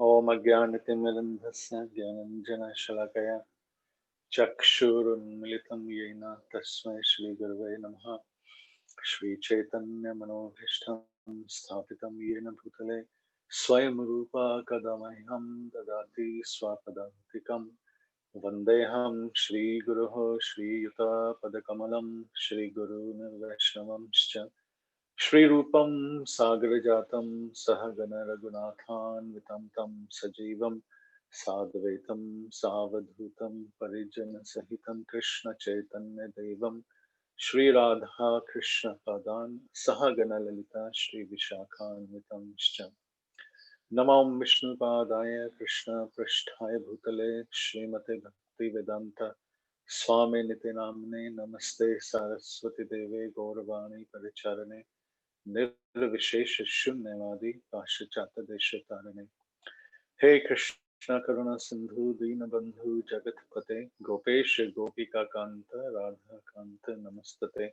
Om Ajnanatimmirandhasya Jnananjana Shalakaya Chakshurunmilitam Yena Tasmai Shri Gurave Namaha Shri Chaitanya Manobhishtam Sthapitam Yena Bhutale Swayam Rupa Kadamaham Dadati Swapadantikam Vandeham Shri Guruho Shri Yuta Padakamalam Shri Guru Nirvaishnavamscha Shri Rupam Sagarajatam Sahagana Raghunathan Vitam Tam Sajivam Sadvaitam Savadhutam Parijana Sahitam Krishna Chaitanya Devam Shri Radha Krishna Padan Sahagana Lalita Shri Vishakhan Vitamscha Namam Vishnu Padaya Krishna Prasthaya Bhutale Srimate Bhakti Vedanta Swami Nitinamne Namaste Saraswati Deve Gauravani Paricharane Nirvishesha Shunyavadi Pashachata Deshatarane He Krishna Karuna Sindhu Dinabandhu Jagatpate Gopesha Gopika Kanta Radha Kanta Namastate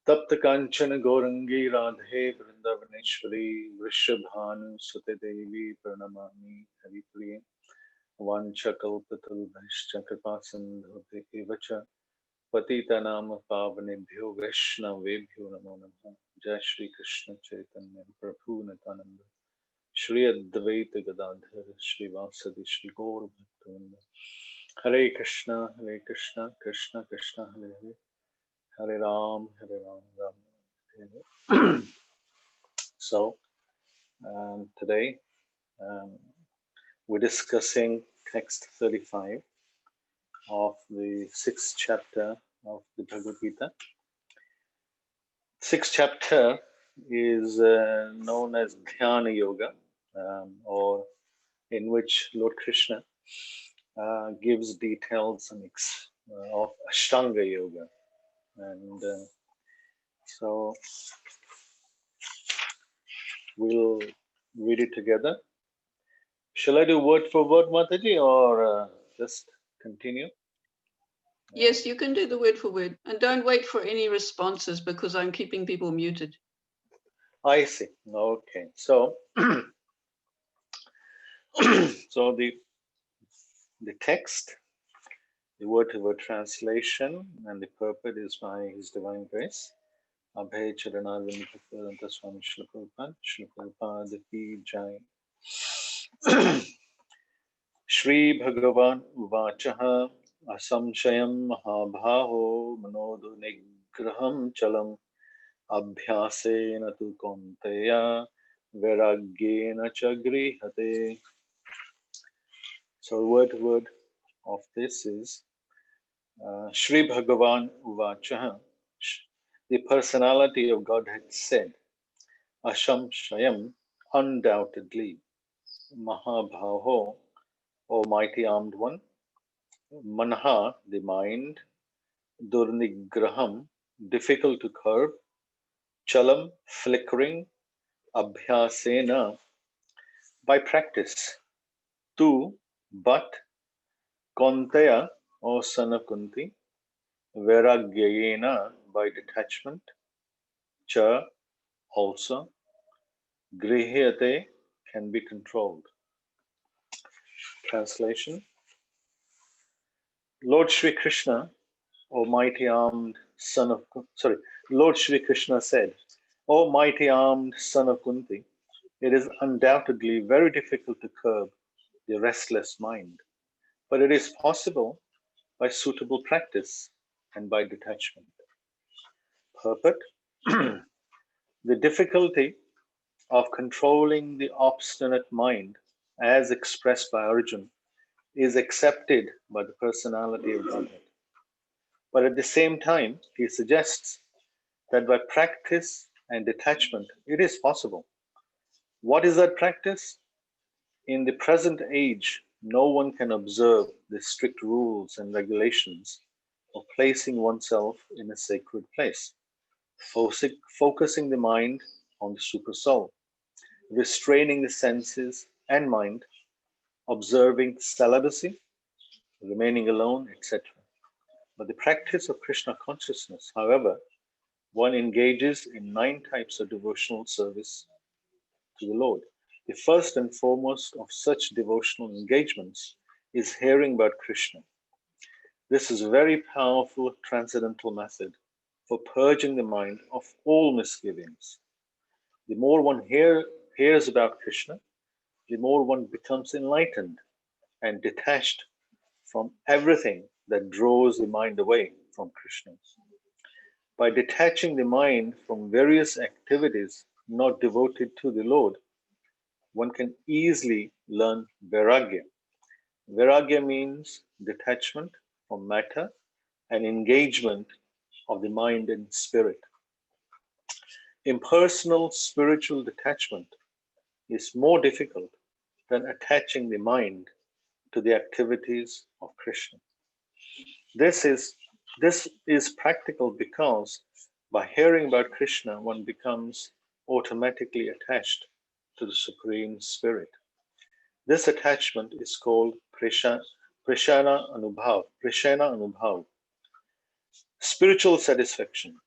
Tapta Kanchana Gorangi Radhe Vrindavaneshwari Vrishabhanu Sute Devi Pranamami Haripriye Vanchakalpatarubhashcha Kripasindhu Evacha Patitanam Pavanebhyo Vaishnavebhyo Namo Namaha Jai Śrī Kṛṣṇa Chaitanya Prabhu Nityananda Shri Advaita Gadadhar Shri Vasadi Shri Gaur Bhaktivinoda Hare Krishna Krishna Krishna Hare Hare Hare Ram Ram Hare Hare. So today we're discussing text 35 of the 6th chapter of the Bhagavad Gita. 6th chapter is known as Dhyana Yoga, or in which Lord Krishna gives details of Ashtanga Yoga. And so we'll read it together. Shall I do word for word, Mataji, or just continue? Yes, you can do the word for word. And don't wait for any responses because I'm keeping people muted. I see. Okay. So, so the text, the word-to-word translation, and the purport is by His Divine Grace. Abhyāsena Swami Śrī Prabhupada ki jai. Śrī-bhagavān uvāca asaṁśayaṁ mahā-bāho mano durnigrahaṁ calam abhyāsena tu kaunteya vairāgyeṇa gṛhyate. So word of this is Śrī Bhagavan uvāca. The personality of Godhead said, asaṁśayaṁ, undoubtedly, mahā-bāho, O mighty armed one, manha, the mind, durnigrahaṁ, difficult to curb, calam, flickering, abhyāsena, by practice, tu, but, kaunteya, O son of Kuntī, vairāgyeṇa, by detachment, cha, also, gṛhyate, can be controlled. Translation. Lord Śrī Kṛṣṇa, O mighty armed son of Lord Śrī Kṛṣṇa said, O mighty armed son of Kuntī, it is undoubtedly very difficult to curb the restless mind, but it is possible by suitable practice and by detachment. Purport. The difficulty of controlling the obstinate mind, as expressed by Arjuna, is accepted by the personality of Godhead. But at the same time, he suggests that by practice and detachment, it is possible. What is that practice? In the present age, no one can observe the strict rules and regulations of placing oneself in a sacred place, focusing the mind on the super soul, restraining the senses and mind, observing celibacy, remaining alone, etc. But the practice of Krishna consciousness, however, one engages in 9 types of devotional service to the Lord. The first and foremost of such devotional engagements is hearing about Krishna. This is a very powerful transcendental method for purging the mind of all misgivings. The more one hears about Krishna, the more one becomes enlightened and detached from everything that draws the mind away from Krishna. By detaching the mind from various activities not devoted to the Lord, one can easily learn vairāgya. Vairāgya means detachment from matter and engagement of the mind and spirit. Impersonal spiritual detachment is more difficult than attaching the mind to the activities of Krishna. This is practical because by hearing about Krishna, one becomes automatically attached to the Supreme Spirit. This attachment is called Prishana Anubhav, spiritual satisfaction.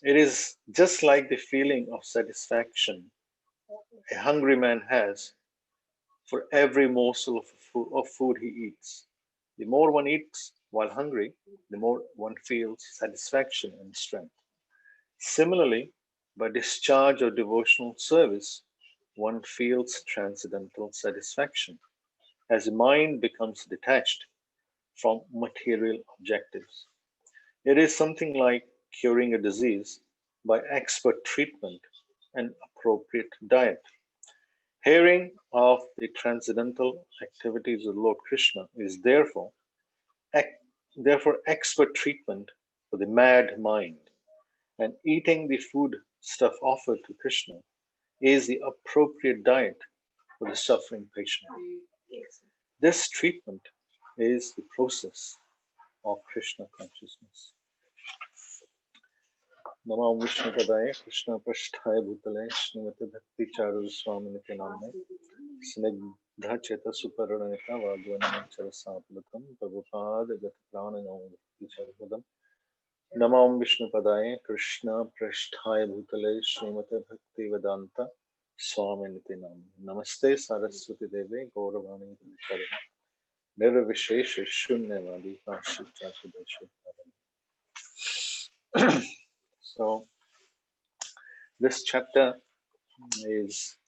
It is just like the feeling of satisfaction a hungry man has for every morsel of food he eats. The more one eats while hungry, the more one feels satisfaction and strength. Similarly, by discharge of devotional service, one feels transcendental satisfaction as the mind becomes detached from material objectives. It is something like curing a disease by expert treatment and appropriate diet. Hearing of the transcendental activities of Lord Krishna is therefore expert treatment for the mad mind, and eating the food stuff offered to Krishna is the appropriate diet for the suffering patient. This treatment is the process of Krishna consciousness. Namah Vishnu Padaya Krishna Prasthaya Bhutale Srimati Bhakti Charu Swaminiti Namne Snigdha Cheta Suparanita Vagwanam Charasapulatam Prabhupada Gataprana Bhakti Charupadam Namah Vishnu Padaya Krishna Prasthaya Bhutale Srimati Bhakti Vedanta Swaminiti Namne Namaste Saraswati Devi Gauravani Charan Nirvishesha Shunyavadi Kashita Sudesha. So this chapter is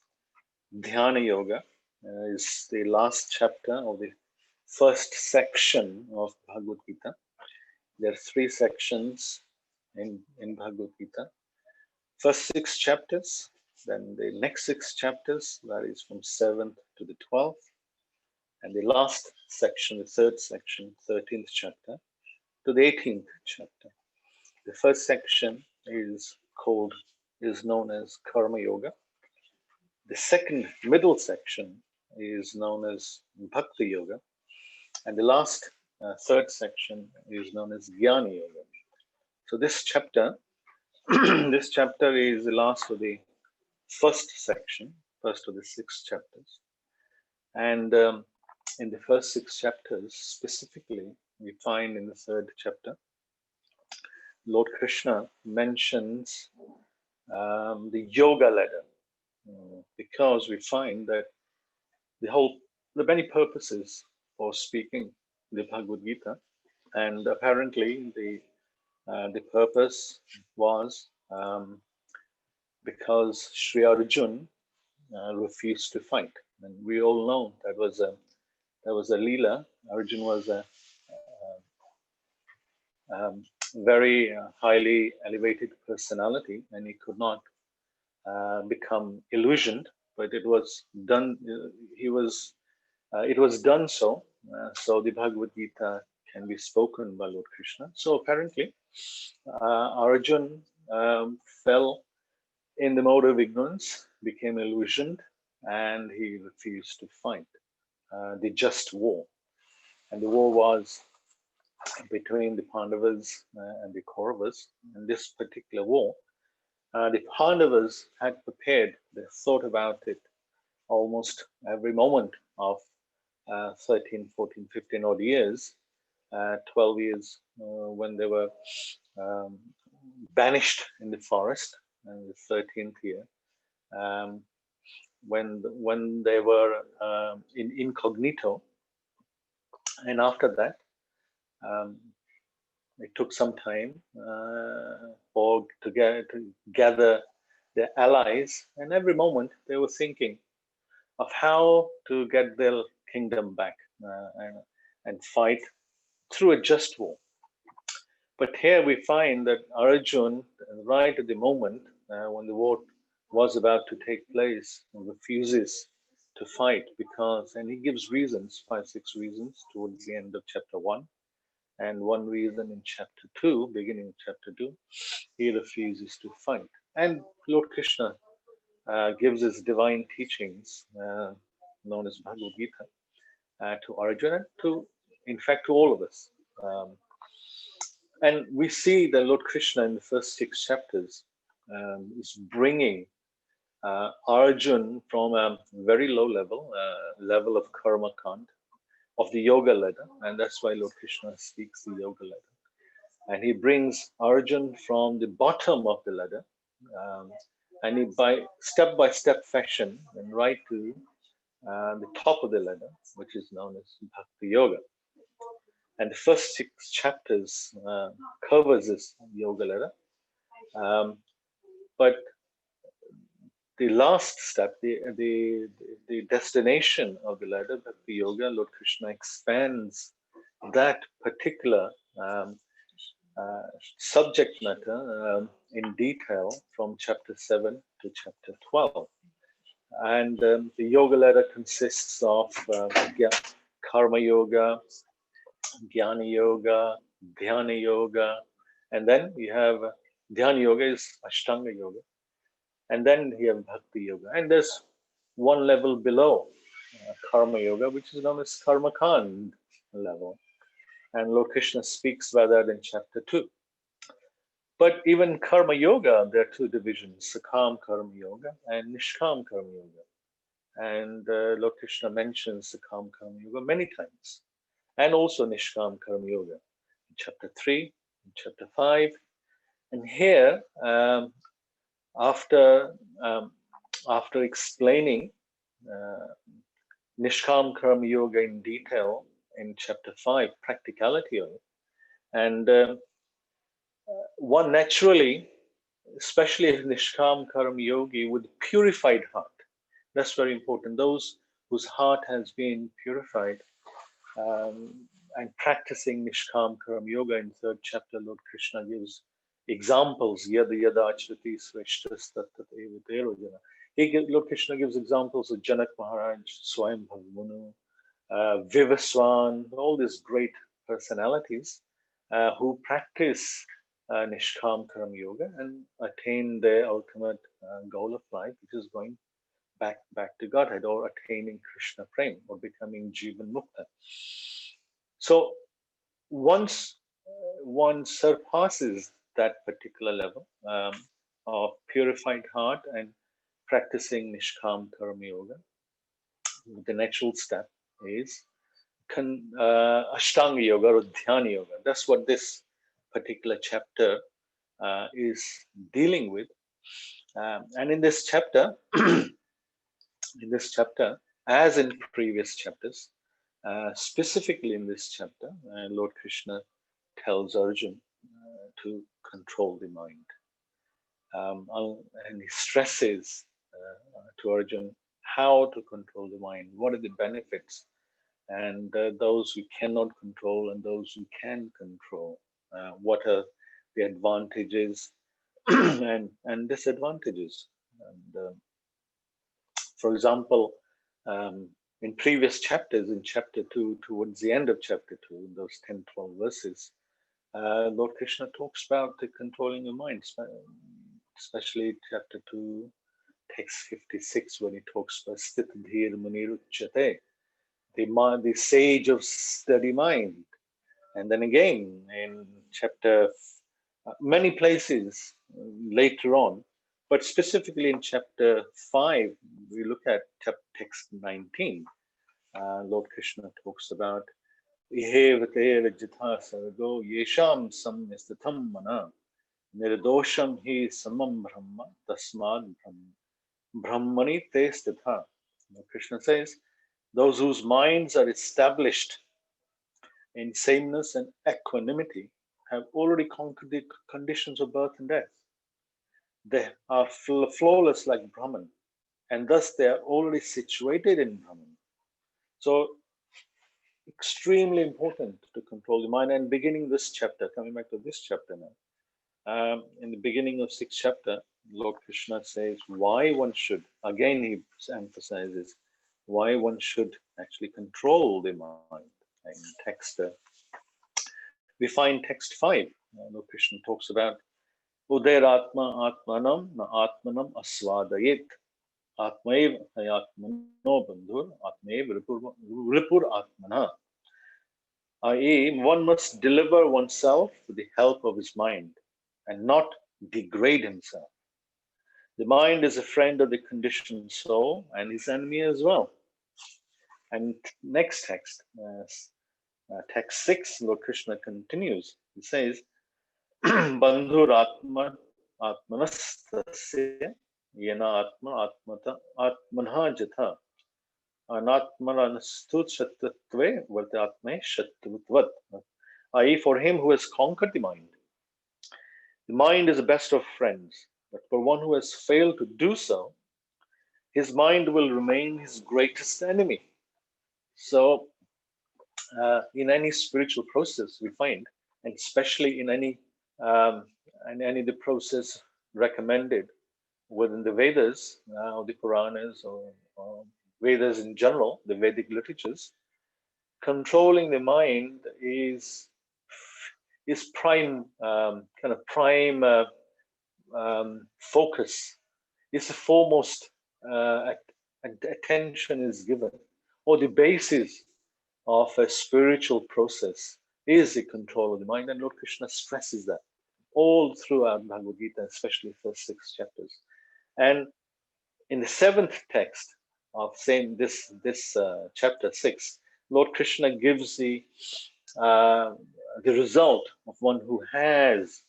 Dhyana Yoga, is the last chapter of the first section of Bhagavad Gita. There are 3 sections in Bhagavad Gita. First 6 chapters, then the next 6 chapters, that is from 7th to the 12th, and the last section, the 3rd section, 13th chapter, to the 18th chapter. The first section is known as Karma Yoga. The second middle section is known as Bhakti Yoga. And the last 3rd section is known as Jnana Yoga. So this chapter, this chapter is the last of the first section, first of the 6 chapters. And in the first 6 chapters, specifically, we find in the 3rd chapter, Lord Krishna mentions the yoga ladder, because we find that the many purposes for speaking the Bhagavad Gita, and apparently the purpose was because Sri Arjun refused to fight, and we all know that was a Leela. Arjun was a very highly elevated personality, and he could not become illusioned, but it was done. It was done so. So the Bhagavad Gita can be spoken by Lord Krishna. So apparently, Arjun fell in the mode of ignorance, became illusioned, and he refused to fight the just war. And the war was between the Pandavas and the Kauravas. In this particular war, the Pandavas had prepared, they thought about it almost every moment of 13, 14, 15 odd years, 12 years when they were banished in the forest, and the 13th year. when they were in incognito, and after that it took some time to gather their allies, and every moment they were thinking of how to get their kingdom back and fight through a just war. But here we find that Arjun, right at the moment when the war was about to take place, refuses to fight and he gives reasons, 5-6 reasons towards the end of chapter 1, and one reason in chapter 2, beginning of chapter 2, he refuses to fight. And Lord Krishna gives his divine teachings, known as Bhagavad Gita, to Arjuna, in fact, to all of us. And we see that Lord Krishna in the first 6 chapters is bringing Arjun from a very low level of karma kand, of the yoga ladder, and that's why Lord Krishna speaks the yoga ladder. And he brings Arjun from the bottom of the ladder, and he by step fashion and right to the top of the ladder, which is known as Bhakti Yoga. And the first 6 chapters covers this yoga ladder, but the last step, the destination of the ladder, Bhakti Yoga, Lord Krishna expands that particular subject matter in detail from chapter 7 to chapter 12. And the yoga ladder consists of karma yoga, jnana yoga, dhyana yoga, and then you have dhyana yoga is Ashtanga yoga, and then you have bhakti yoga, and there's one level below karma yoga, which is known as karma kand level, and Lord Krishna speaks about that in chapter 2. But even karma yoga, there are 2 divisions: sakam karma yoga and nishkam karma yoga, and Lord Krishna mentions sakam karma yoga many times, and also nishkam karma yoga in chapter 3, in chapter 5. And here, after explaining nishkam karma yoga in detail in chapter 5, practicality of it, and one naturally, especially if nishkam karma yogi with purified heart, that's very important. Those whose heart has been purified, and practicing nishkam karma yoga in 3rd chapter, Lord Krishna gives examples. Yada yada achrati sreshtas tattat eva tero jana. Lord Krishna gives examples of Janak Maharaj, Swayam Bhavmanu, Vivaswan, all these great personalities who practice nishkam karma yoga and attain their ultimate goal of life, which is going back to Godhead, or attaining Krishna Prem, or becoming Jivan Mukta. So once one surpasses that particular level of purified heart and practicing nishkam karma yoga, the natural step is Ashtanga yoga or Dhyana yoga. That's what this particular chapter is dealing with. And in this chapter, as in previous chapters, specifically in this chapter, Lord Krishna tells Arjun to control the mind. And he stresses to Arjun how to control the mind, what are the benefits, and those we cannot control and those we can control. What are the advantages and disadvantages? And for example, in previous chapters, in chapter 2, towards the end of chapter 2, in those 10-12 verses, Lord Krishna talks about controlling your mind, especially chapter 2, text 56, when he talks about Sthit Dhir Muniruchyate, the sage of steady mind. And then again, in chapter, many places later on, but specifically in chapter 5, we look at text 19, Lord Krishna talks about Ihevatera jitha sargo yesham samnistatam mana nirdosham hi samam brahma tasmad brahma. brahmani te stitha. Krishna says, those whose minds are established in sameness and equanimity have already conquered the conditions of birth and death. They are flawless like Brahman, and thus they are already situated in Brahman. So, extremely important to control the mind. And beginning this chapter, coming back to this chapter now, in the beginning of 6th chapter, Lord Krishna says why one should, again he emphasizes, why one should actually control the mind. In text, we find text 5, Lord Krishna talks about Udayaratma atmanam na atmanam asvadayet atmaiv hayatmano bandhur atmaiv ripur atmana. I.e., one must deliver oneself with the help of his mind and not degrade himself. The mind is a friend of the conditioned soul and his enemy as well. And next text, text 6, Lord Krishna continues. He says, Bandhur atmanastasya yena atma atmanha jatha anatmanastut shattatve vartatme shatrutvat. I.e., for him who has conquered the mind is the best of friends. But for one who has failed to do so, his mind will remain his greatest enemy. So, in any spiritual process we find, and especially in any the process recommended within the Vedas or the Puranas or Vedas in general, the Vedic literatures, controlling the mind is prime prime focus. Is the foremost attention is given, or the basis of a spiritual process is the control of the mind, and Lord Krishna stresses that all throughout Bhagavad Gita, especially first 6 chapters. And in the 7th text of this chapter 6, Lord Krishna gives the result of one who has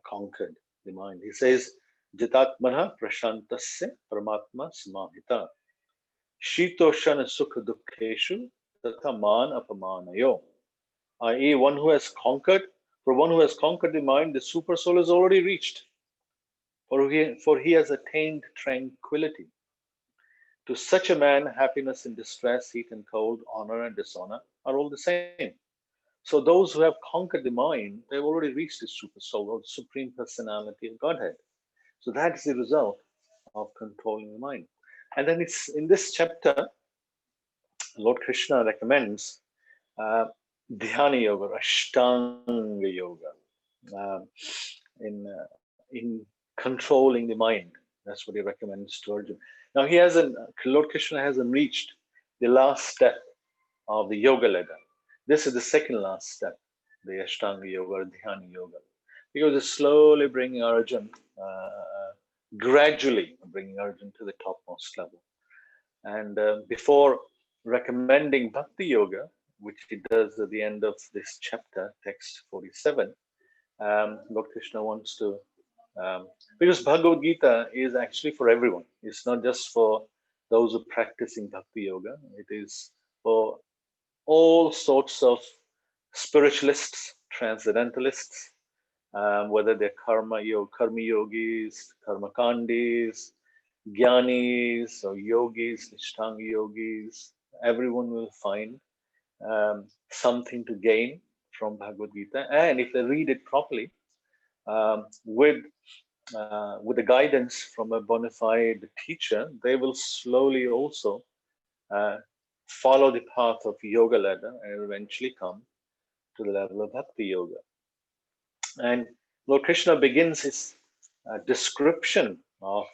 conquered the mind. He says, Jitatmana prashantasya paramatma samahita shitoshana sukha dukkheshu tatha man apamanayo. I.e., one who has conquered, for one who has conquered the mind, the super soul is already reached. For he has attained tranquility. To such a man, happiness and distress, heat and cold, honor and dishonor are all the same. So those who have conquered the mind, they've already reached the super soul or the supreme personality of Godhead. So that is the result of controlling the mind. And then it's in this chapter, Lord Krishna recommends dhyana yoga, ashtanga yoga, in controlling the mind. That's what he recommends to Arjuna. Now Lord Krishna hasn't reached the last step of the yoga ladder. This is the second last step, the ashtanga yoga or dhyana yoga, because it's slowly bringing Arjuna, gradually bringing Arjuna to the topmost level. And before recommending bhakti yoga, which he does at the end of this chapter, text 47, Lord Krishna wants to, because Bhagavad Gita is actually for everyone. It's not just for those who are practicing bhakti yoga. It is for all sorts of spiritualists, transcendentalists, whether they're karma yogis, karma kandis, jnanis or yogis, nishtanga yogis. Everyone will find something to gain from Bhagavad Gita, and if they read it properly, with the guidance from a bona fide teacher, they will slowly also follow the path of yoga ladder and eventually come to the level of bhakti yoga. And Lord Krishna begins his description of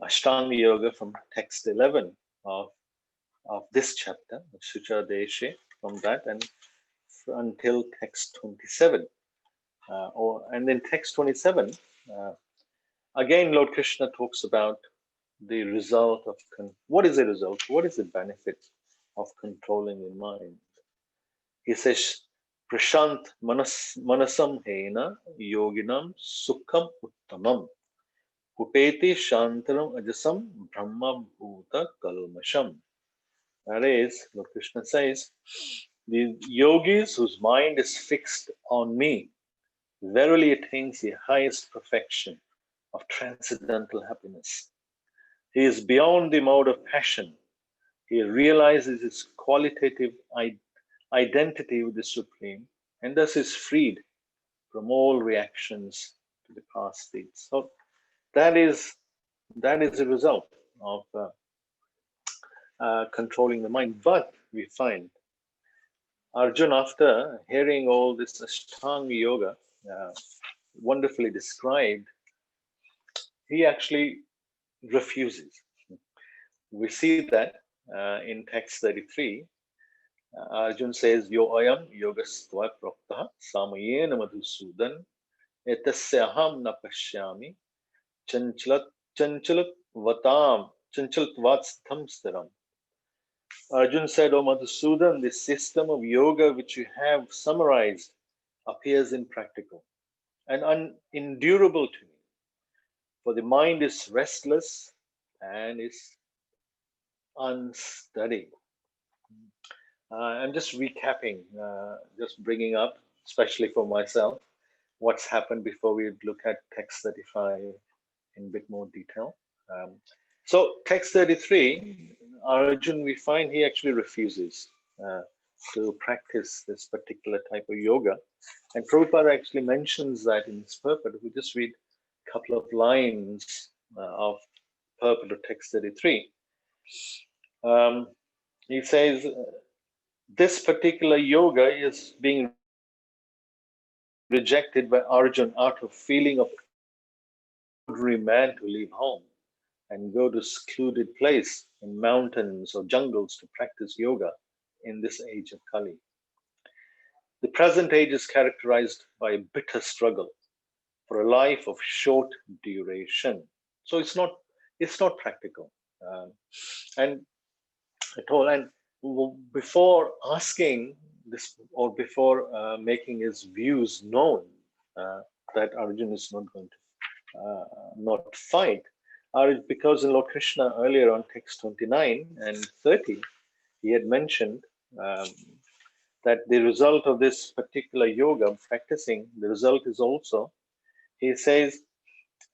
Ashtanga yoga from text 11 of this chapter, of Sucha Deshe, from that and until text 27. And in text 27, again, Lord Krishna talks about the result of, what is the result? What is the benefit of controlling the mind? He says, Prashant manasam hena yoginam sukham uttamam upeti shantaram ajasam brahma bhuta kalmasham. That is, Lord Krishna says, the yogis whose mind is fixed on me verily attains the highest perfection of transcendental happiness. He is beyond the mode of passion. He realizes his qualitative identity with the Supreme, and thus is freed from all reactions to the past deeds. So that is the result of controlling the mind. But we find Arjuna, after hearing all this Ashtanga Yoga wonderfully described, he actually refuses. We see that in text 33. Arjuna says, Yo ayam yogastva proktaha samayena madhusudan etasya aham na pashyami chanchalat vatam chanchaltvatstham staram. Arjuna said, O Madhusudan, this system of yoga which you have summarized appears impractical and unendurable to me. For the mind is restless and is unsteady. I'm just recapping, just bringing up, especially for myself, what's happened before we look at text 35 in a bit more detail. So text 33, Arjuna, we find he actually refuses to practice this particular type of yoga. And Prabhupada actually mentions that in his purport. If we just read a couple of lines of purport of text 33. He says, this particular yoga is being rejected by Arjuna out of feeling of ordinary man to leave home and go to secluded place in mountains or jungles to practice yoga in this age of Kali. The present age is characterized by a bitter struggle for a life of short duration. So it's not practical. And at all. And before asking this, or before making his views known, that Arjuna is not going to not fight, because in Lord Krishna earlier on text 29 and 30, he had mentioned that the result of this particular yoga practicing, the result is also, he says,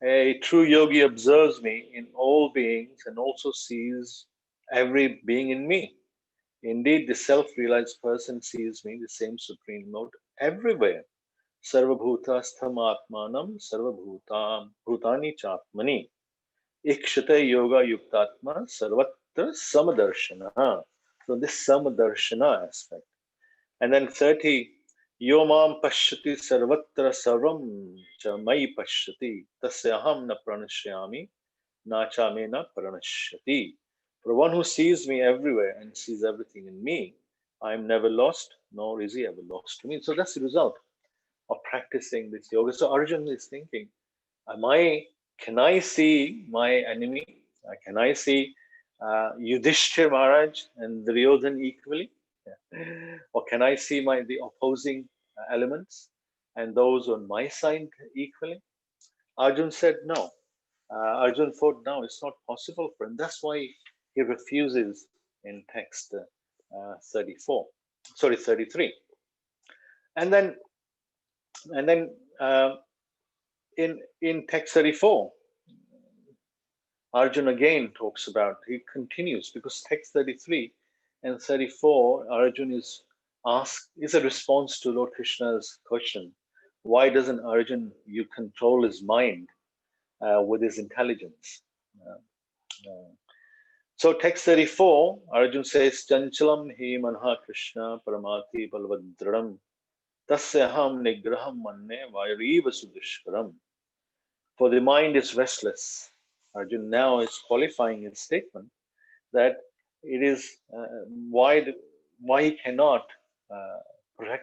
a true yogi observes me in all beings and also sees every being in me. Indeed, the self-realized person sees me, the same Supreme Lord, everywhere. Sarvabhutastham atmanam sarvabhutam bhutani chatmani ikshate yoga yuktatma sarvatra samadarshana. So this samadarshana aspect. And then 30, Yomam pashyati sarvatra sarvam cha mai pashyati tasyaham na pranashyami nachame na pranashyati. For one who sees me everywhere and sees everything in me, I am never lost, nor is he ever lost to me. So that's the result of practicing this yoga. So Arjuna is thinking, can I see my enemy? Can I see Yudhishthir Maharaj and Duryodhana equally? Or can I see the opposing elements and those on my side equally? Arjuna said no. Arjuna thought, no, it's not possible for him. That's why he refuses in text 33. And then in text 34, Arjuna again talks about, he continues, because text 33 and 34, Arjuna is a response to Lord Krishna's question. Why doesn't Arjuna control his mind with his intelligence? So text 34, Arjuna says, Chanchalam hi manha Krishna paramati balvadradam tasyaham nigraham manne vairāgyeṇa sudishkaram. For the mind is restless. Arjuna now is qualifying his statement that it is why he cannot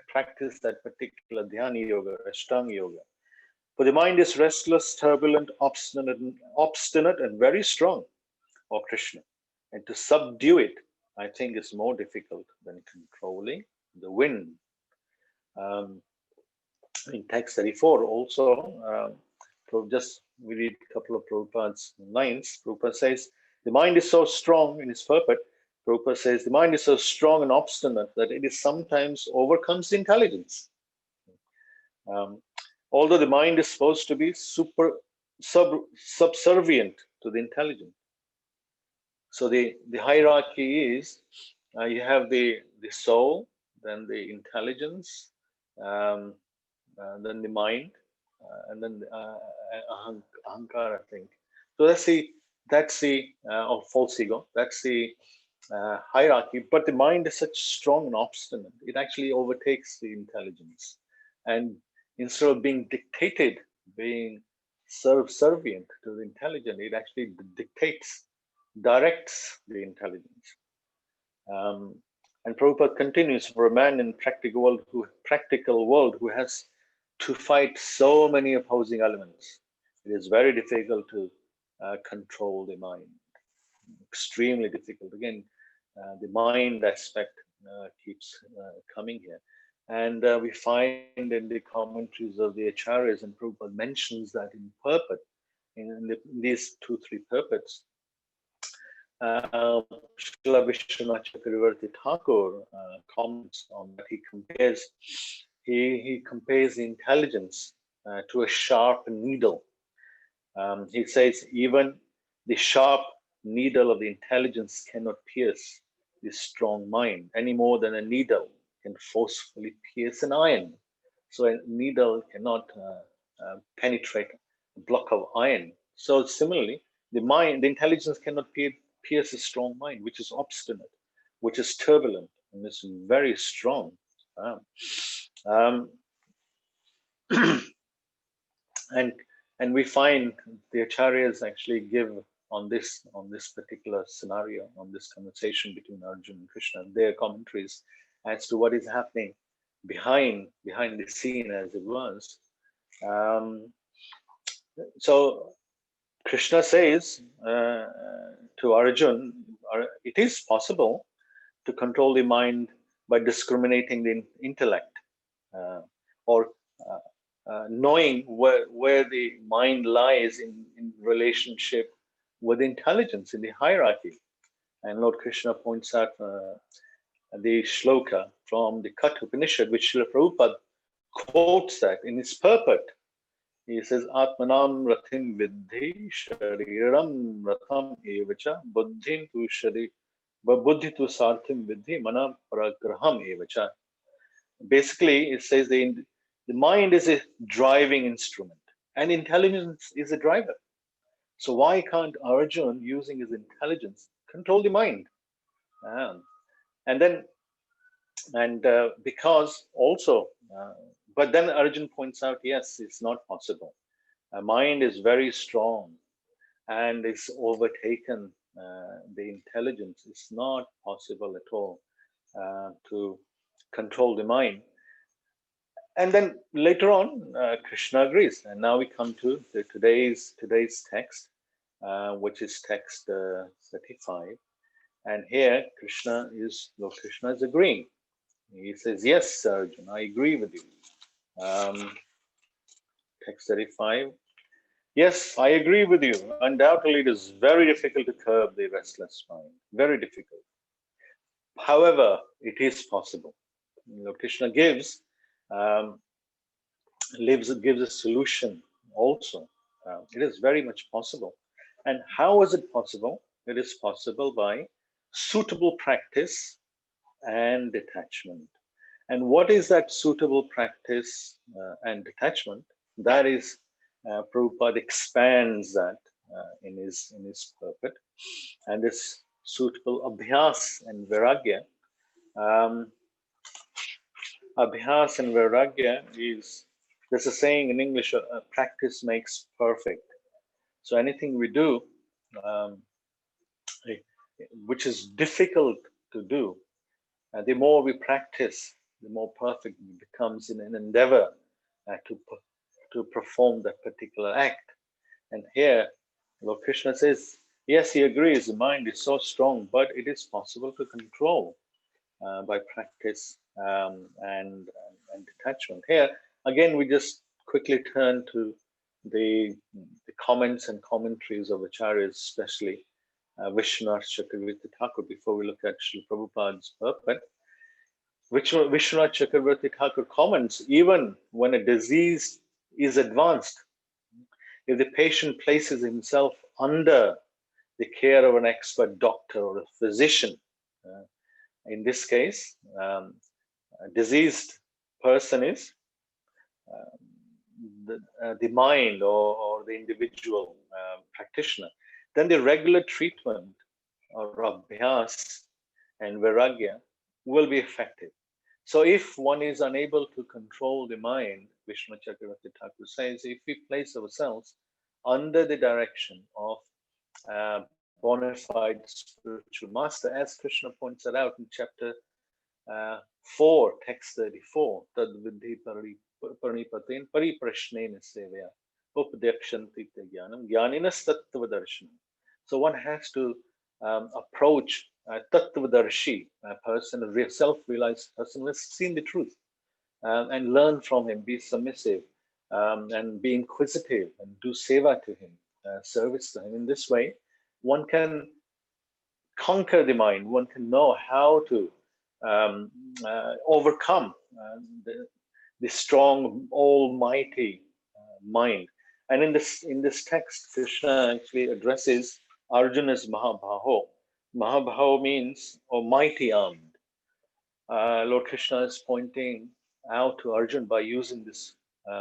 practice that particular dhyana yoga, ashtanga yoga. For the mind is restless, turbulent, obstinate, and very strong, O Krishna. And to subdue it, I think, is more difficult than controlling the wind. In text 34 also, just we read a couple of Prabhupada's lines. Prabhupada says, the mind is so strong in its purport. Prabhupada says, the mind is so strong and obstinate that it is sometimes overcomes the intelligence. Although the mind is supposed to be subservient to the intelligence. So the hierarchy is, you have the soul, then the intelligence, then the mind, and then ahankara, I think. So that's the or false ego. That's the hierarchy. But the mind is such strong and obstinate; it actually overtakes the intelligence, and instead of being dictated, being subservient to the intelligence, it actually dictates, directs the intelligence. And Prabhupada continues, for a man in practical world who has to fight so many opposing elements, it is very difficult to control the mind. Extremely difficult. Again, the mind aspect keeps coming here. And we find in the commentaries of the Acharyas, and Prabhupada mentions that in purport, in these 2-3 purports. Srila Vishwanath Chakravarti Thakur comments on that. He compares the intelligence to a sharp needle. He says even the sharp needle of the intelligence cannot pierce the strong mind any more than a needle can forcefully pierce an iron. So a needle cannot penetrate a block of iron. So similarly, the intelligence cannot pierce a strong mind, which is obstinate, which is turbulent, and is very strong. And we find the Acharyas actually give on this particular scenario, on this conversation between Arjuna and Krishna, their commentaries as to what is happening behind the scene, as it was. So Krishna says to Arjuna, it is possible to control the mind by discriminating the intellect, or knowing where the mind lies in relationship with intelligence in the hierarchy. And Lord Krishna points out the shloka from the Katha Upanishad, which Srila Prabhupada quotes that in his purport. He says, Atmanam rathim vidhi shariram ratham evacha buddhim tu buddhi tu sarthim vidhi mana paragraham evacha. Basically, it says the mind is a driving instrument and intelligence is a driver. So why can't Arjuna, using his intelligence, control the mind? Because also, but then Arjuna points out, yes, it's not possible. Mind is very strong and it's overtaken the intelligence. It's not possible at all to control the mind. And then later on, Krishna agrees. And now we come to today's text, which is text 35. And here Lord Krishna is agreeing. He says, yes, Arjuna, I agree with you. Text 35. Yes, I agree with you. Undoubtedly, it is very difficult to curb the restless mind. Very difficult. However, it is possible. Lord Krishna gives a solution also. It is very much possible. And how is it possible? It is possible by suitable practice and detachment. And what is that suitable practice and detachment? That is, Prabhupada expands that in his purport. And this suitable abhyāsena and vairāgyeṇa. Abhyāsena and vairāgyeṇa is, there's a saying in English, practice makes perfect. So anything we do, which is difficult to do, the more we practice, the more perfect it becomes in an endeavor to perform that particular act. And here, Lord Krishna says, yes, he agrees, the mind is so strong, but it is possible to control by practice and detachment. Here, again, we just quickly turn to the comments and commentaries of Acharyas, especially Vishwanath Chakravarti Thakur, before we look at Srila Prabhupada's purport, Vishwanath Chakravarti Thakur comments, even when a disease is advanced, if the patient places himself under the care of an expert doctor or a physician, in this case, a diseased person is the mind or the individual practitioner, then the regular treatment or abhyāsena and vairāgyeṇa will be effective. So if one is unable to control the mind, Vishnu Chakravarti Thakur says, if we place ourselves under the direction of bona fide spiritual master, as Krishna points it out in chapter 4, text 34, tad vidhi parnipaten pariprashnena sevaya updekshanti jnanam jnaninas tattva darshanam. So one has to approach a tattvadarshi, a person, a self-realized person who has seen the truth, and learn from him, be submissive, and be inquisitive, and do seva to him, service to him. In this way, one can conquer the mind, one can know how to overcome the strong, almighty mind. And in this text, Krishna actually addresses Arjuna's mahā-bāho. Mahā-bāho means mighty armed. Lord Krishna is pointing out to Arjuna by using this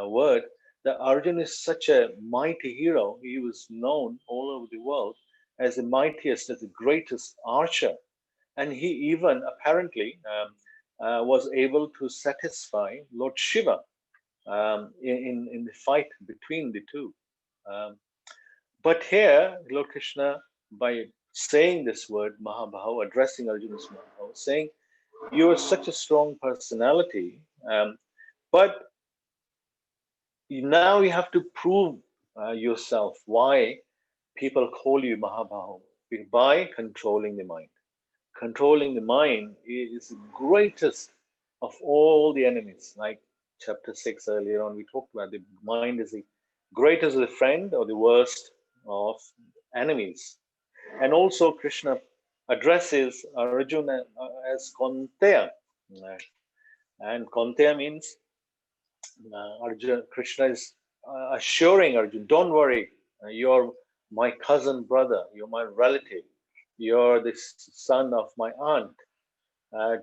word that Arjuna is such a mighty hero. He was known all over the world as the mightiest, as the greatest archer. And he even apparently was able to satisfy Lord Shiva in the fight between the two. But here, Lord Krishna, by saying this word, mahā-bāho, addressing Arjuna's mahā-bāho, saying, you are such a strong personality, but now you have to prove yourself why people call you mahā-bāho, by controlling the mind. Controlling the mind is the greatest of all the enemies. Like chapter 6 earlier on, we talked about the mind is the greatest of the friend or the worst of enemies. And also Krishna addresses Arjuna as kaunteya. And kaunteya means Krishna is assuring Arjuna, don't worry, you're my cousin brother, you're my relative, you're the son of my aunt.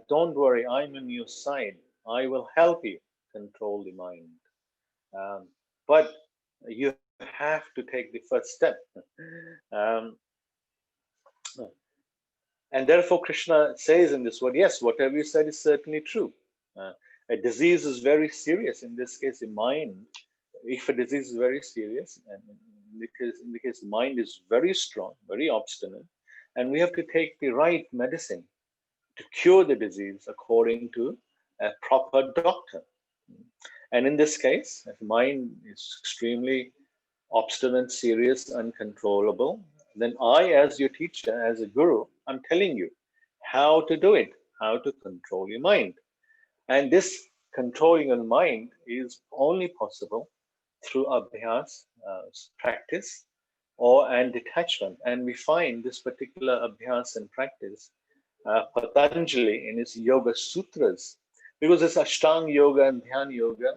Don't worry, I'm on your side. I will help you control the mind. But you have to take the first step. And therefore Krishna says in this word, yes, whatever you said is certainly true. A disease is very serious. In this case, the mind, if a disease is very serious, and in the case the mind is very strong, very obstinate, and we have to take the right medicine to cure the disease according to a proper doctor. And in this case, if the mind is extremely obstinate, serious, uncontrollable, then I, as your teacher, as a guru, I'm telling you how to do it, how to control your mind. And this controlling your mind is only possible through abhyāsena, practice, and detachment. And we find this particular abhyāsana practice, Patanjali in his Yoga Sutras, because it's Ashtanga Yoga and Dhyana Yoga.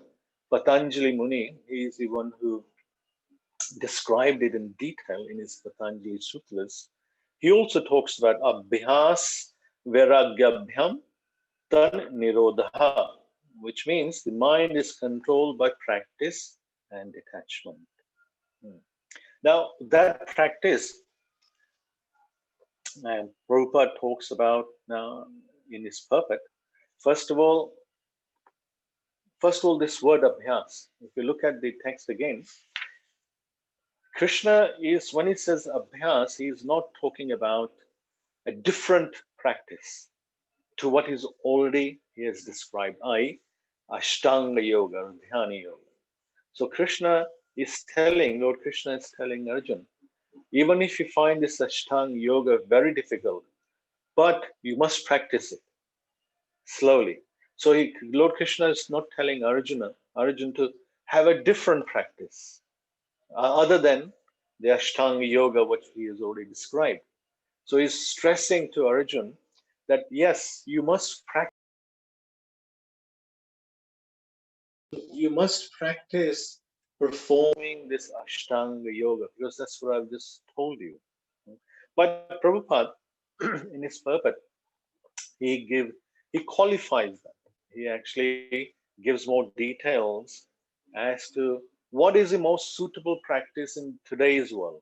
Patanjali Muni, he is the one who described it in detail in his Patanjali Sutras. He also talks about abhyāsena vairāgyabhyam tan nirodha, which means the mind is controlled by practice and detachment. Now, that practice, and Prabhupada talks about now in his purport. First of all, this word abhyāsena. If you look at the text again, Krishna is, when he says abhyāsena, he is not talking about a different practice to what is already he has described, i.e. Ashtanga Yoga or Dhyana Yoga. So Lord Krishna is telling Arjuna, even if you find this Ashtanga Yoga very difficult, but you must practice it slowly. So Lord Krishna is not telling Arjuna to have a different practice. other than the Ashtanga Yoga, which he has already described. So he's stressing to Arjuna that yes, you must practice performing this Ashtanga Yoga, because that's what I've just told you. But Prabhupada, in his purport, he qualifies that. He actually gives more details as to what is the most suitable practice in today's world.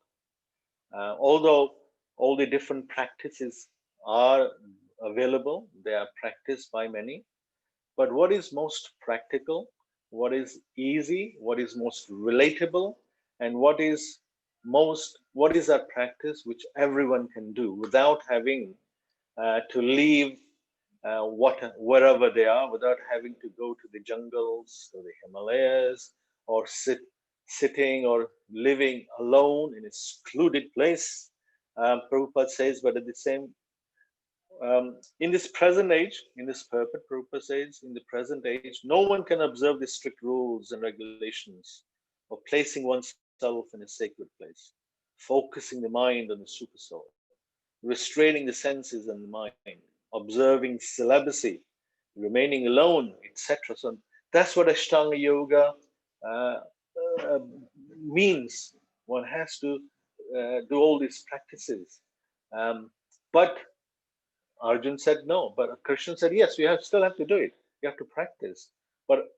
Although all the different practices are available, they are practiced by many, but what is most practical, what is easy, what is most relatable, and what is that practice which everyone can do without having to leave wherever they are, without having to go to the jungles or the Himalayas, or sitting or living alone in a secluded place. Prabhupada says, but at the same, in this present age, in this purport, Prabhupada says, in the present age, no one can observe the strict rules and regulations of placing oneself in a sacred place, focusing the mind on the super soul, restraining the senses and the mind, observing celibacy, remaining alone, etc. So that's what Ashtanga Yoga uh, means. One has to do all these practices. But Arjun said no, but Krishna said yes, still have to do it. You have to practice. But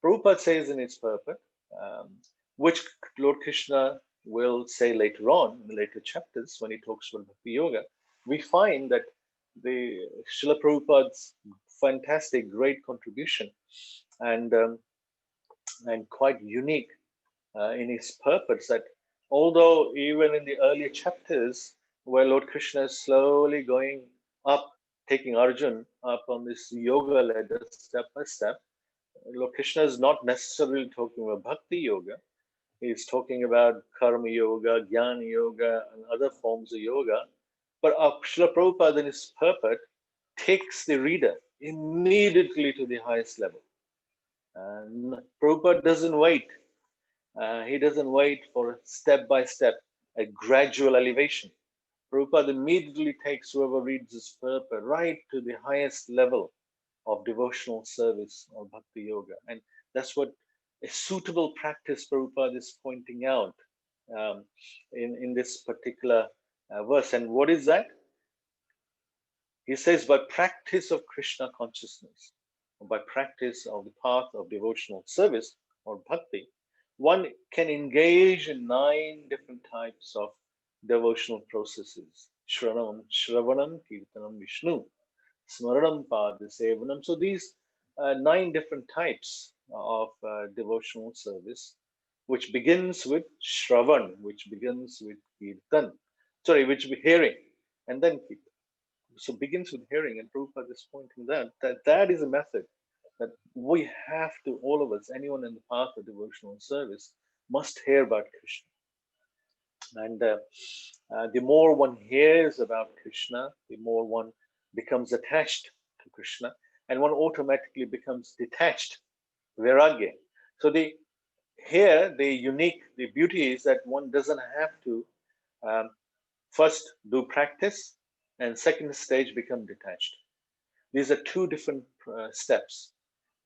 Prabhupada says in his purport, which Lord Krishna will say later on in the later chapters when he talks about Bhakti Yoga, we find that the Srila Prabhupada's fantastic, great contribution and quite unique in his purpose, that although even in the earlier chapters where Lord Krishna is slowly going up, taking Arjun up on this yoga ladder step by step, Lord Krishna is not necessarily talking about Bhakti Yoga. He's talking about Karma Yoga, Jnana Yoga, and other forms of yoga. But Srila Prabhupada in his purport takes the reader immediately to the highest level. And Prabhupada doesn't wait. He doesn't wait for step by step, a gradual elevation. Prabhupada immediately takes whoever reads his purport right to the highest level of devotional service or bhakti yoga. And that's what a suitable practice Prabhupada is pointing out in this particular verse. And what is that? He says, by practice of Krishna consciousness, or by practice of the path of devotional service or bhakti, one can engage in 9 different types of devotional processes. Shravanam, Kirtanam, Vishnu, Smaranam, Padasevanam. So these 9 different types of devotional service, which begins with Shravan, which begins with Kirtan, which be hearing, and then Kirtan. So begins with hearing, and Prabhupada is pointing that is a method that we have to, all of us, anyone in the path of devotional service, must hear about Krishna. And the more one hears about Krishna, the more one becomes attached to Krishna, and one automatically becomes detached, vairāgyeṇa. So the beauty is that one doesn't have to first do practice, and second stage become detached. These are 2 different steps.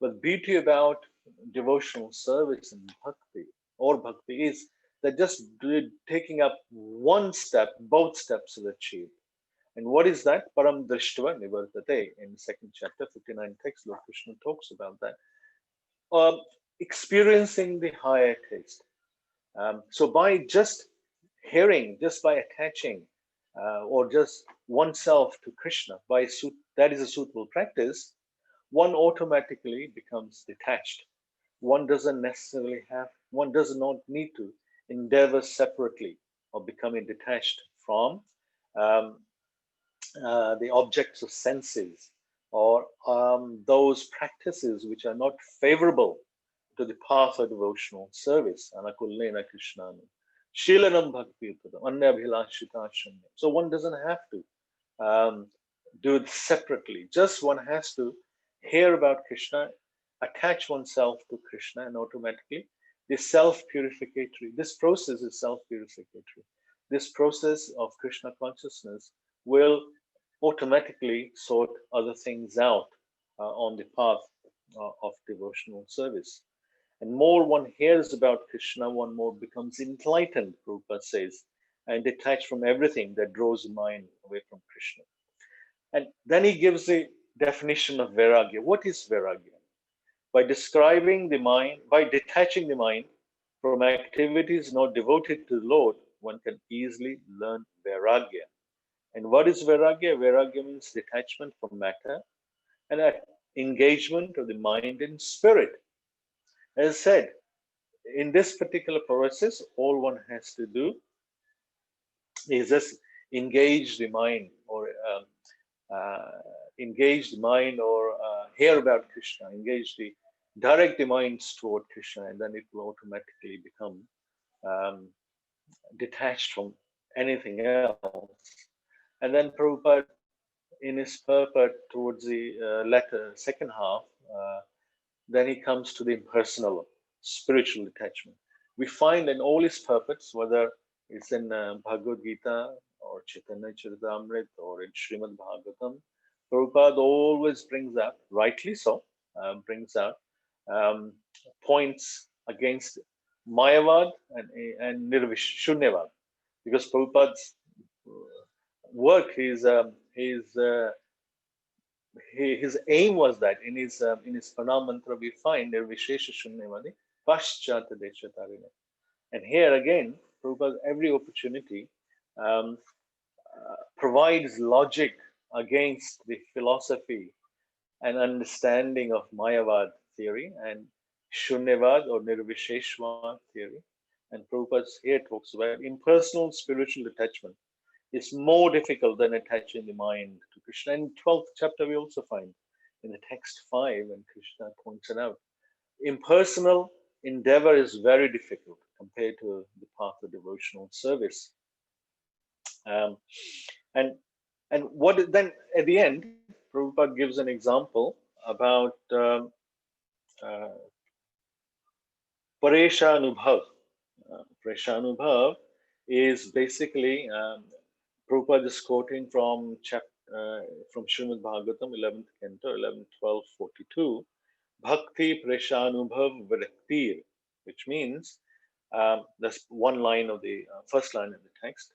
But beauty about devotional service and bhakti is that just taking up one step, both steps are achieved. And what is that? Param drishtva nivartate. In the 2nd chapter, 59 text, Lord Krishna talks about that. Experiencing the higher taste. So by just hearing, just by attaching, or just oneself to Krishna, that is a suitable practice, one automatically becomes detached. One does not need to endeavor separately or becoming detached from the objects of senses, or those practices which are not favorable to the path of devotional service. Anakullena Krishnanu. Shilanam Bhakti Anyabhilashitashanya. So one doesn't have to do it separately. Just one has to hear about Krishna, attach oneself to Krishna, and automatically is self-purificatory. This process is self-purificatory. This process of Krishna consciousness will automatically sort other things out on the path of devotional service. And more one hears about Krishna, one more becomes enlightened, Prabhupada says, and detached from everything that draws the mind away from Krishna. And then he gives the definition of vairāgya. What is vairāgya? By describing the mind, by detaching the mind from activities not devoted to the Lord, one can easily learn vairāgya. And what is vairāgya? Vairāgya means detachment from matter and engagement of the mind and spirit. As I said, in this particular process, all one has to do is just engage the mind or hear about Krishna, direct the minds toward Krishna, and then it will automatically become detached from anything else. And then Prabhupada, in his purport towards the latter second half, then he comes to the impersonal, spiritual detachment. We find in all his purports, whether it's in Bhagavad Gita or Chaitanya Charitamrita or in Śrīmad Bhagavatam, Prabhupada always brings up, rightly so, points against Mayavad and Shunyavad, because Prabhupada's work, his aim was that in his Pranam Mantra we find Nirvishesha Shunyavadi Paschata Deshatarine. And here again, Prabhupada every opportunity provides logic against the philosophy and understanding of Mayavad theory and Shunyavad or Nirvisheshwad theory. And Prabhupada here talks about impersonal spiritual detachment is more difficult than attaching the mind to Krishna. In 12th chapter, we also find in the text 5, and Krishna points it out, impersonal endeavor is very difficult compared to the path of devotional service. And what then at the end, Prabhupada gives an example about Pareshanubhav. Pareshanubhav is basically Prabhupada is quoting from Śrīmad Bhagavatam 11th canto 11:12:42, Bhakti Pareshanubhav Viraktir, which means that's one line of the first line of the text.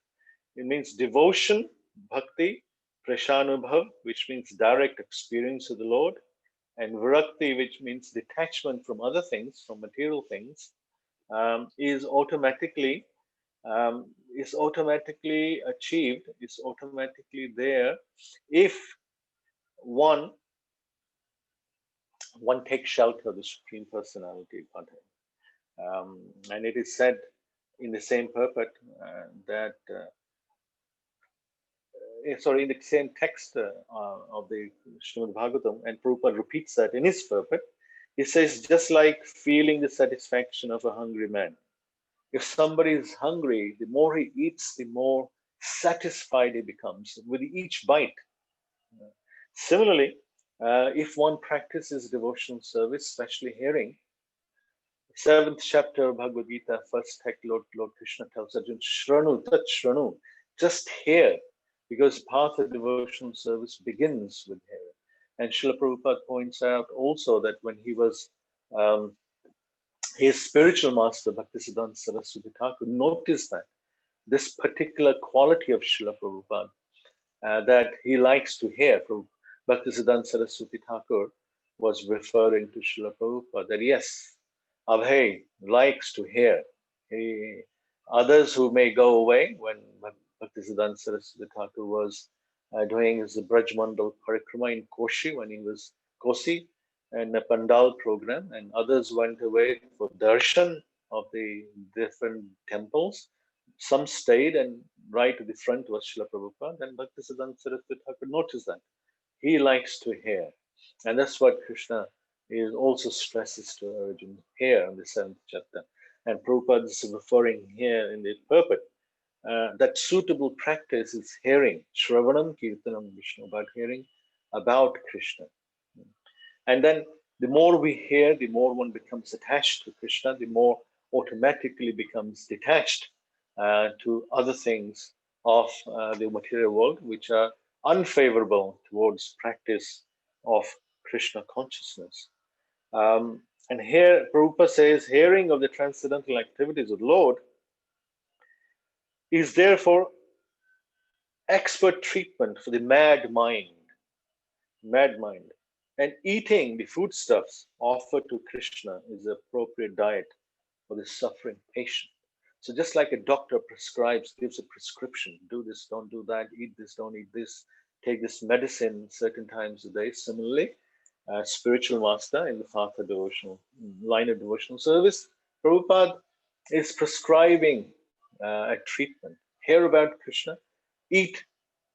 It means devotion, bhakti, Pareshanubhav, which means direct experience of the Lord, and virakti, which means detachment from other things, from material things, is automatically achieved, is automatically there if one takes shelter of the Supreme Personality of Godhead. And it is said in the same purport that in the same text of the Śrīmad Bhagavatam, and Prabhupada repeats that in his purport. He says, just like feeling the satisfaction of a hungry man. If somebody is hungry, the more he eats, the more satisfied he becomes with each bite. Similarly, if one practices devotional service, especially hearing, 7th chapter of Bhagavad Gita, first text, Lord Krishna tells Arjuna, Shranu, tat shranu, just hear, because path of devotional service begins with hearing. And Srila Prabhupada points out also that when he was his spiritual master, Bhaktisiddhanta Saraswati Thakur, noticed that this particular quality of Srila Prabhupada that he likes to hear. Bhaktisiddhanta Saraswati Thakur was referring to Srila Prabhupada that yes, Abhay likes to hear. Others who may go away, when Bhaktisiddhanta Saraswati Thakur was doing his Braj Mandal Parikrama in Koshi, when he was Kosi, and a Pandal program, and others went away for darshan of the different temples. Some stayed, and right at the front was Srila Prabhupada. And Bhaktisiddhanta Saraswati Thakur noticed that. He likes to hear. And that's what Krishna also stresses to Arjuna here in the 7th chapter. And Prabhupada is referring here in the purport that suitable practice is hearing, Shravanam Kirtanam Vishnu, about hearing about Krishna. And then the more we hear, the more one becomes attached to Krishna, the more automatically becomes detached to other things of the material world, which are unfavorable towards practice of Krishna consciousness. And here Prabhupada says, hearing of the transcendental activities of the Lord is therefore expert treatment for the mad mind. And eating the foodstuffs offered to Krishna is the appropriate diet for the suffering patient. So just like a doctor prescribes, gives a prescription, do this, don't do that, eat this, don't eat this, take this medicine certain times a day. Similarly, spiritual master in the path of devotional, line of devotional service, Prabhupada is prescribing a treatment. Hear about Krishna, eat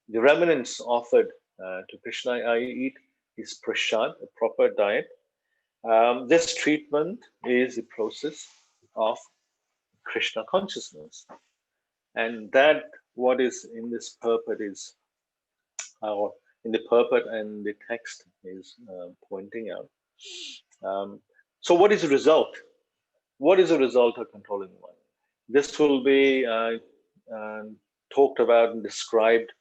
the remnants offered to Krishna, I eat his prasad, a proper diet. This treatment is the process of Krishna consciousness. And that what is in this purport is, or in the purport and the text is pointing out. So what is the result? What is the result of controlling the mind? This will be talked about and described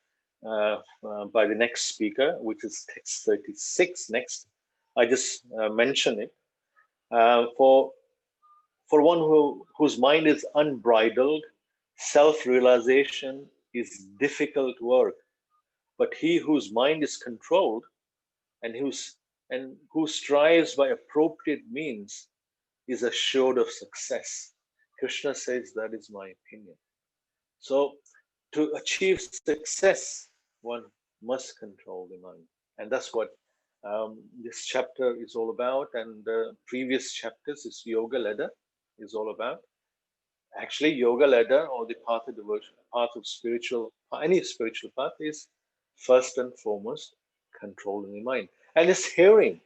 by the next speaker, which is text 36 next. I just mention it. For one whose mind is unbridled, self-realization is difficult work. But he whose mind is controlled and who strives by appropriate means is assured of success. Krishna says that is my opinion. So to achieve success, one must control the mind. And that's what this chapter is all about. And the previous chapters, this Yoga Ladder, is all about. Actually, Yoga Ladder, or the path of devotion, path of spiritual, any spiritual path, is first and foremost controlling the mind. And this hearing,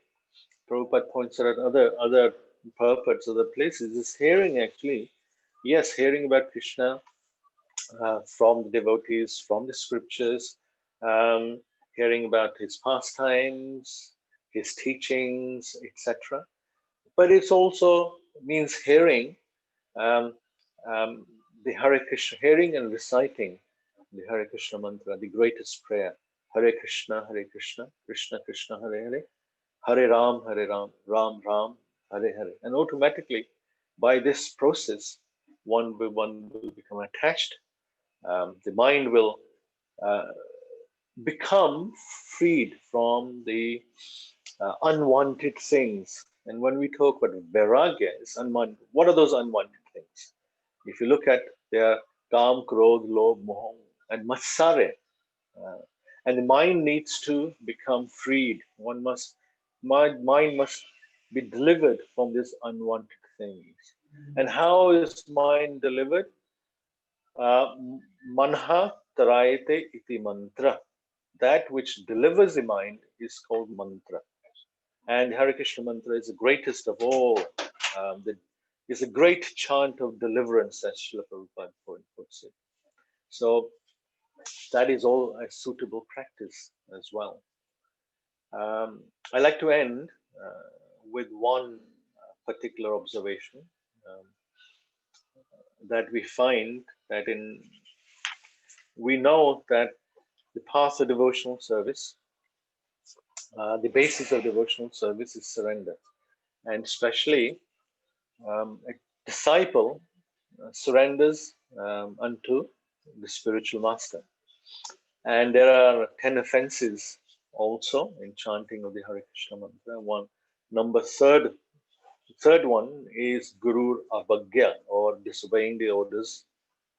Prabhupada points out other purports, other places, this hearing actually, yes, hearing about Krishna from the devotees, from the scriptures, hearing about his pastimes, his teachings, etc. But it's also means hearing the Hare Krishna, hearing and reciting the Hare Krishna mantra, the greatest prayer. Hare Krishna, Krishna Krishna, Hare Hare, Hare Ram, Ram Ram, Hare Hare. And automatically, by this process, one will become attached. The mind will become freed from the unwanted things. And when we talk about vairāgyeṇa, it's unwanted. What are those unwanted things? If you look at their kam, krodh, lobh, moha, and matsare, and the mind needs to become freed. Mind must be delivered from these unwanted things. And how is mind delivered? Manha tarayate iti mantra. That which delivers the mind is called mantra. And Hare Krishna mantra is the greatest of all. It's a great chant of deliverance, as Srila Prabhupada puts it. So that is all a suitable practice as well. I like to end with one particular observation that we find that we know that the path of devotional service, the basis of devotional service is surrender. And especially a disciple surrenders unto the spiritual master. And there are 10 offenses also in chanting of the Hare Krishna mantra. Third one is Guru Abhagya, or disobeying the orders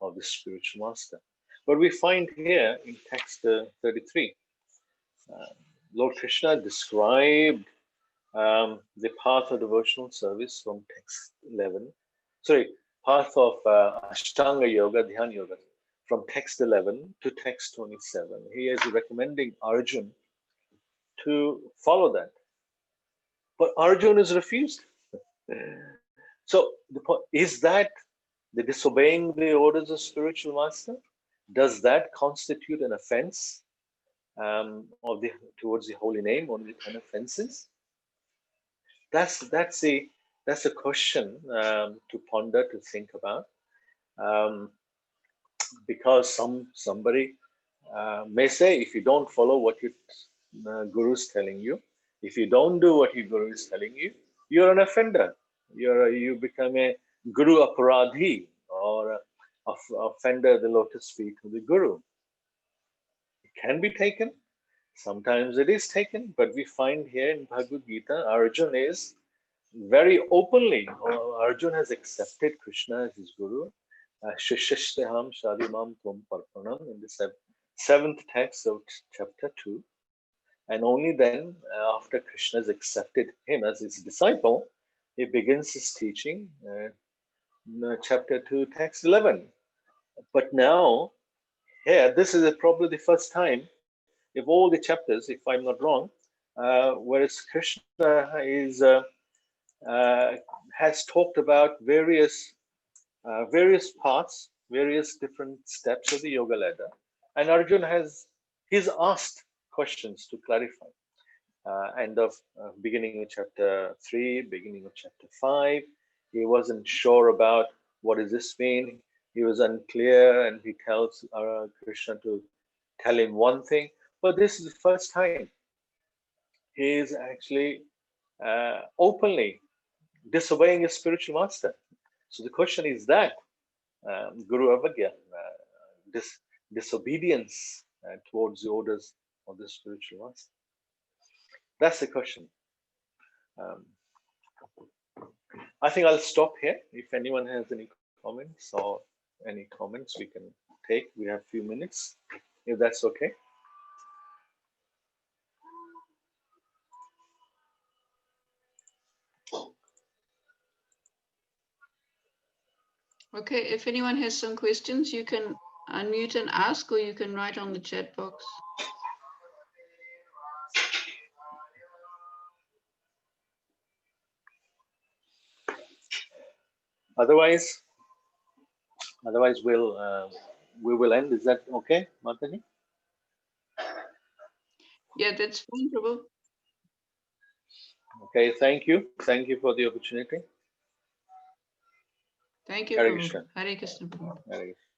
of the spiritual master. But we find here in text 33, Lord Krishna described the path of devotional service from text 11. Path of Ashtanga Yoga, Dhyana Yoga, from text 11 to text 27. He is recommending Arjun to follow that. But Arjun is refused. So is that the disobeying the orders of spiritual master? Does that constitute an offense towards the holy name, one of the 10 offenses? That's the That's a question to ponder, to think about, because somebody may say, if you don't follow what your guru is telling you, if you don't do what your guru is telling you, you're an offender. You become a guru aparadhi, or offender at the lotus feet of the guru. It can be taken. Sometimes it is taken, but we find here in Bhagavad Gita, Arjuna is very openly, Arjuna has accepted Krishna as his guru. Śrī-Kṛṣṇa śrī-bhagavān in the seventh text of chapter 2. And only then, after Krishna has accepted him as his disciple, he begins his teaching, chapter 2, text 11. But now, here, this is probably the first time, if all the chapters, if I'm not wrong, whereas Krishna is has talked about various parts, various different steps of the yoga ladder, and Arjuna he's asked questions to clarify. End of beginning of chapter 3, beginning of chapter 5, he wasn't sure about what does this mean. He was unclear, and he tells Krishna to tell him one thing. But this is the first time he is actually openly disobeying his spiritual master. So the question is that Guru Avagya, disobedience towards the orders of the spiritual master. That's the question. I think I'll stop here. If anyone has any comments we can take. We have a few minutes, if that's okay. Okay, if anyone has some questions, you can unmute and ask, or you can write on the chat box. Otherwise we will end. Is that okay, Mataji? Yeah, that's fine, Prabhu. Okay, thank you. Thank you for the opportunity. Thank you, Hare Prabhu. Krishna. Hare Krishna, Prabhu. Hare Krishna.